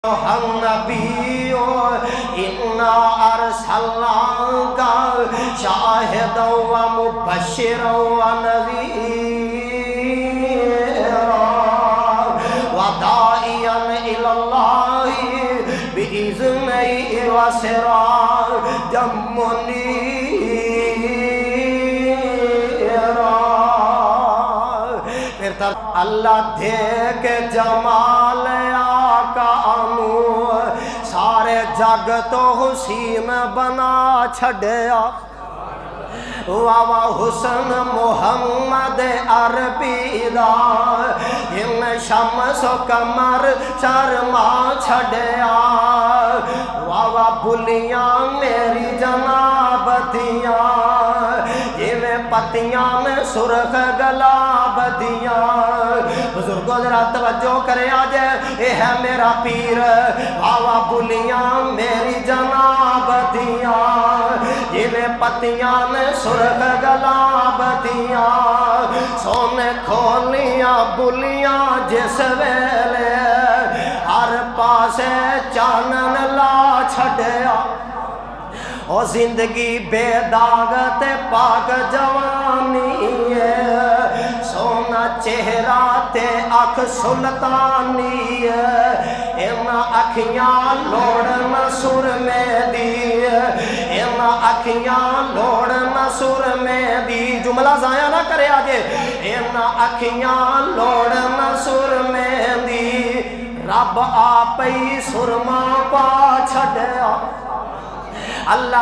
النبی انا ارسلناک شاہدا و مبشرا و نذیرا و داعیا الی اللہ باذنہ و سراجا منیرا۔ پھر تب اللہ دیکھ جمال آقا سارے جگ تو حسین بنا چھڑیا، واہ حسن محمد عربی دا ان شمس و قمر شرما چھڑیا، واہ بلیاں میری جناب دیاں یہ پتیاں میں سرخ گلاب دیاں۔ بزرگوں ذرا توجہ کرے آجے اے ہے میرا پیر، واہ بلیاں میری جناب دیاں یہ پتیاں میں سرخ گلاب دیاں، سونے کھولیاں بلیاں جس ویلے ہر پاسے چانن لا چھڑیا، او زندگی بے داغت پاک جوانی ہے، سونا چہرہ تے اکھ سلطانی ہے، ان اکھیاں لوڑن سر میں دی، ان اکھیاں لوڑن سر میں دی، جملہ ضائع نہ کرے آجے، ان اکھیاں لوڑن سر میں دی، رب آپی سرما پا چھڑیا اللہ